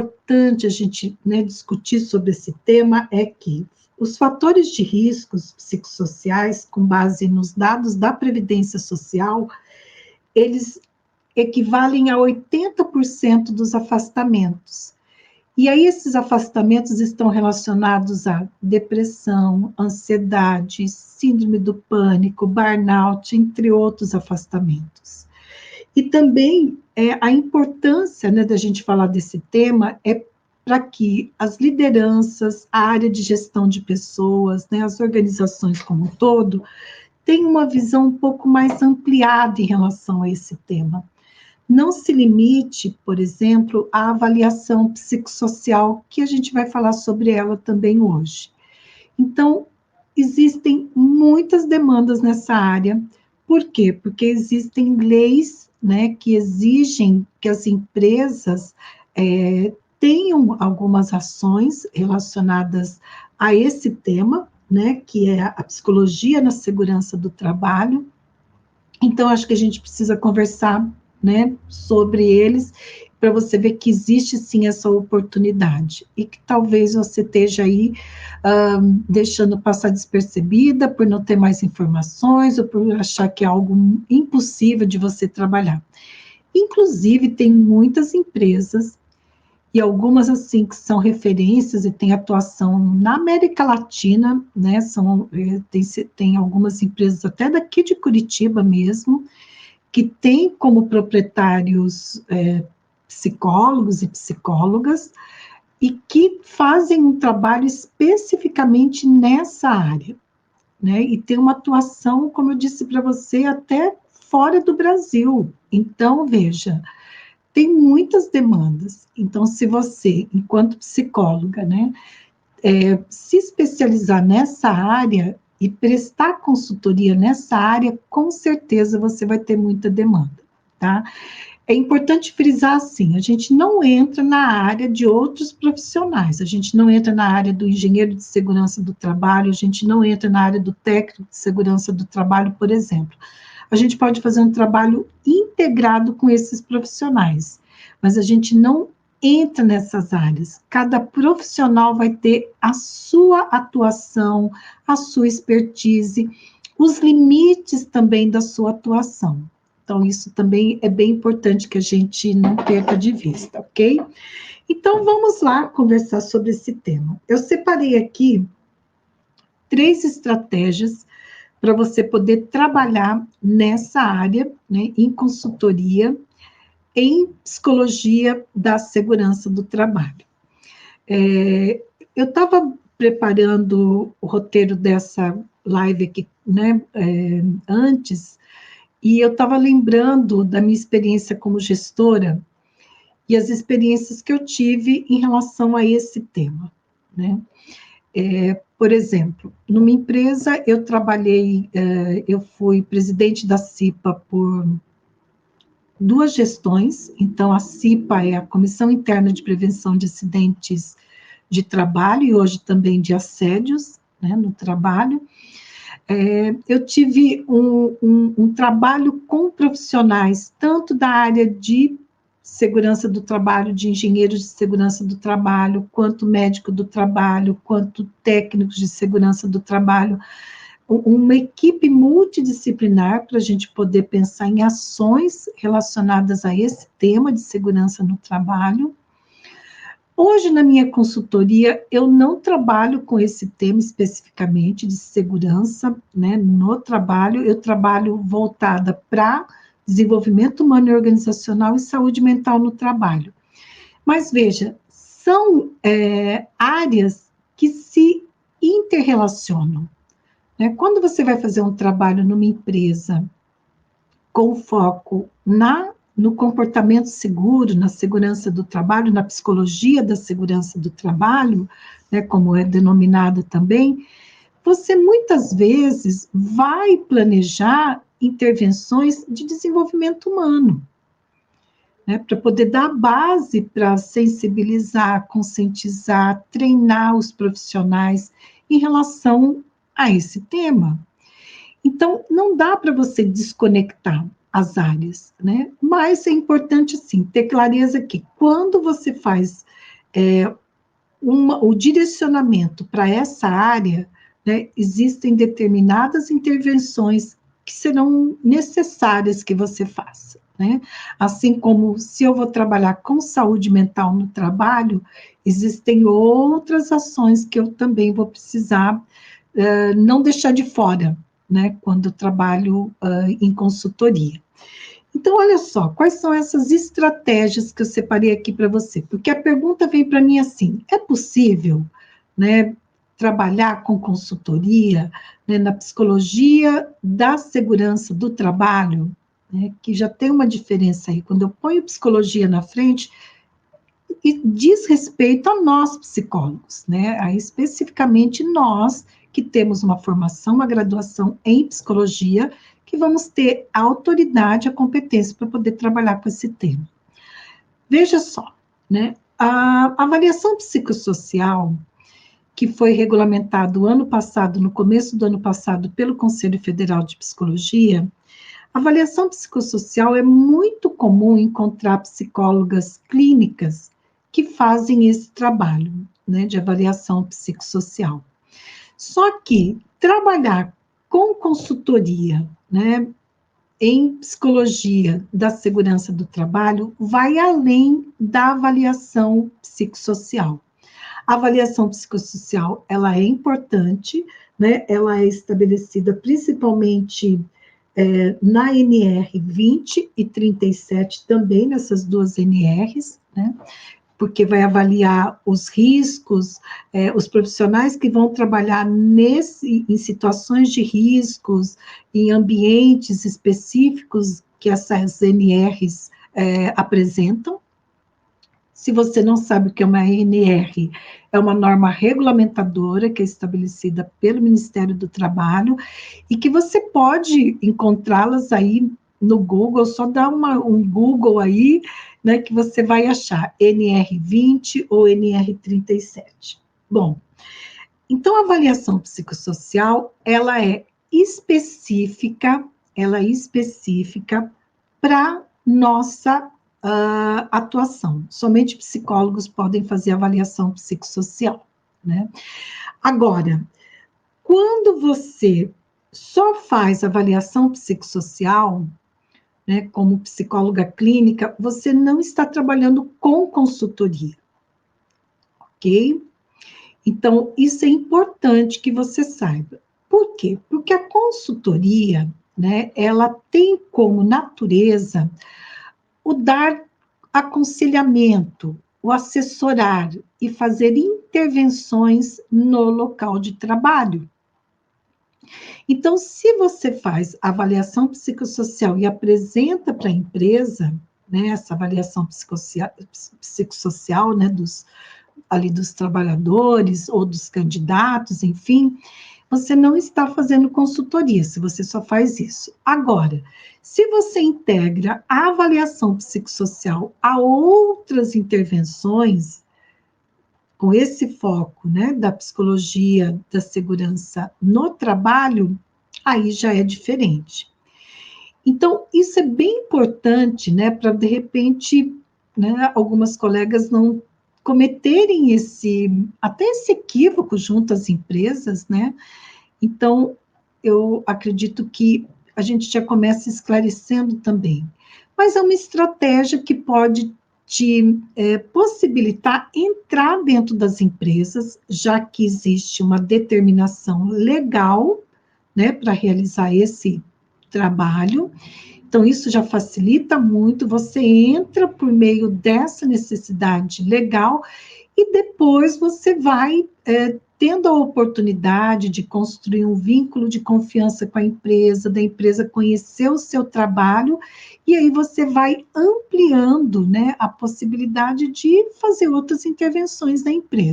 importante a gente, né, discutir sobre esse tema é que os fatores de riscos psicossociais, com base nos dados da Previdência Social, eles equivalem a 80% dos afastamentos. E aí esses afastamentos estão relacionados a depressão, ansiedade, síndrome do pânico, burnout, entre outros afastamentos. E também a importância, né, da gente falar desse tema é para que as lideranças, a área de gestão de pessoas, né, as organizações como um todo, tenham uma visão um pouco mais ampliada em relação a esse tema. Não se limite, por exemplo, à avaliação psicossocial, que a gente vai falar sobre ela também hoje. Então, existem muitas demandas nessa área. Por quê? Porque existem leis, né, que exigem que as empresas tenham algumas ações relacionadas a esse tema, né, que é a psicologia na segurança do trabalho. Então, acho que a gente precisa conversar, né, sobre eles, para você ver que existe sim essa oportunidade, e que talvez você esteja aí deixando passar despercebida, por não ter mais informações, ou por achar que é algo impossível de você trabalhar. Inclusive, tem muitas empresas, e algumas assim que são referências e têm atuação na América Latina, né, tem algumas empresas até daqui de Curitiba mesmo, que tem como proprietários psicólogos e psicólogas, e que fazem um trabalho especificamente nessa área, né, e tem uma atuação, como eu disse para você, até fora do Brasil. Então, veja, tem muitas demandas. Então, se você, enquanto psicóloga, né, se especializar nessa área e prestar consultoria nessa área, com certeza você vai ter muita demanda, tá? É importante frisar assim, a gente não entra na área de outros profissionais, a gente não entra na área do engenheiro de segurança do trabalho, a gente não entra na área do técnico de segurança do trabalho, por exemplo. A gente pode fazer um trabalho integrado com esses profissionais, mas a gente não entra nessas áreas. Cada profissional vai ter a sua atuação, a sua expertise, os limites também da sua atuação. Então, isso também é bem importante que a gente não perca de vista, ok? Então, vamos lá conversar sobre esse tema. Eu separei aqui 3 estratégias para você poder trabalhar nessa área, né, em consultoria, em psicologia da segurança do trabalho. Eu estava preparando o roteiro dessa live aqui, né, antes, e eu estava lembrando da minha experiência como gestora e as experiências que eu tive em relação a esse tema, né? Por exemplo, numa empresa eu trabalhei, eu fui presidente da CIPA por 2 gestões. Então a CIPA é a Comissão Interna de Prevenção de Acidentes de Trabalho e hoje também de assédios, né, no trabalho. Eu tive um trabalho com profissionais, tanto da área de segurança do trabalho, de engenheiros de segurança do trabalho, quanto médico do trabalho, quanto técnicos de segurança do trabalho, uma equipe multidisciplinar para a gente poder pensar em ações relacionadas a esse tema de segurança no trabalho. Hoje, na minha consultoria, eu não trabalho com esse tema especificamente de segurança, né, no trabalho, eu trabalho voltada para desenvolvimento humano e organizacional e saúde mental no trabalho. Mas, veja, são áreas que se interrelacionam, né? Quando você vai fazer um trabalho numa empresa com foco no comportamento seguro, na segurança do trabalho, na psicologia da segurança do trabalho, né, como é denominada também, você muitas vezes vai planejar intervenções de desenvolvimento humano, né, para poder dar base para sensibilizar, conscientizar, treinar os profissionais em relação a esse tema. Então, não dá para você desconectar as áreas, né? Mas é importante, sim, ter clareza que quando você faz o direcionamento para essa área, né, existem determinadas intervenções que serão necessárias que você faça, né? Assim como se eu vou trabalhar com saúde mental no trabalho, existem outras ações que eu também vou precisar não deixar de fora, né, quando eu trabalho em consultoria. Então, olha só, quais são essas estratégias que eu separei aqui para você? Porque a pergunta vem para mim assim: é possível, né, trabalhar com consultoria, né, na psicologia da segurança do trabalho, né, que já tem uma diferença aí. Quando eu ponho psicologia na frente, e diz respeito a nós psicólogos, né? Aí, especificamente nós que temos uma formação, uma graduação em psicologia, que vamos ter a autoridade, a competência para poder trabalhar com esse tema. Veja só, né? A avaliação psicossocial, que foi regulamentado ano passado, no começo do ano passado, pelo Conselho Federal de Psicologia, a avaliação psicossocial é muito comum encontrar psicólogas clínicas que fazem esse trabalho, né, de avaliação psicossocial. Só que trabalhar com consultoria, né, em psicologia da segurança do trabalho vai além da avaliação psicossocial. A avaliação psicossocial, ela é importante, né, ela é estabelecida principalmente na NR 20 e 37, também nessas duas NRs, né? Porque vai avaliar os riscos, os profissionais que vão trabalhar em situações de riscos, em ambientes específicos que essas NRs apresentam. Se você não sabe o que é uma NR, é uma norma regulamentadora que é estabelecida pelo Ministério do Trabalho e que você pode encontrá-las aí no Google, só dá um Google aí, né, que você vai achar NR 20 ou NR 37. Bom, então a avaliação psicossocial, ela é específica para nossa atuação. Somente psicólogos podem fazer avaliação psicossocial, né? Agora, quando você só faz avaliação psicossocial, né, como psicóloga clínica, você não está trabalhando com consultoria, ok? Então, isso é importante que você saiba. Por quê? Porque a consultoria, né, ela tem como natureza o dar aconselhamento, o assessorar e fazer intervenções no local de trabalho. Então, se você faz avaliação psicossocial e apresenta para a empresa, né, essa avaliação psicossocial, né, dos trabalhadores ou dos candidatos, enfim, você não está fazendo consultoria, se você só faz isso. Agora, se você integra a avaliação psicossocial a outras intervenções, com esse foco, né, da psicologia da segurança no trabalho, aí já é diferente. Então, isso é bem importante, né, para, de repente, né, algumas colegas não cometerem até esse equívoco junto às empresas, né? Então, eu acredito que a gente já começa esclarecendo também. Mas é uma estratégia que pode te possibilitar entrar dentro das empresas, já que existe uma determinação legal, né, para realizar esse trabalho. Então, isso já facilita muito, você entra por meio dessa necessidade legal e depois você vai tendo a oportunidade de construir um vínculo de confiança com a empresa, da empresa conhecer o seu trabalho, e aí você vai ampliando, né, a possibilidade de fazer outras intervenções na empresa.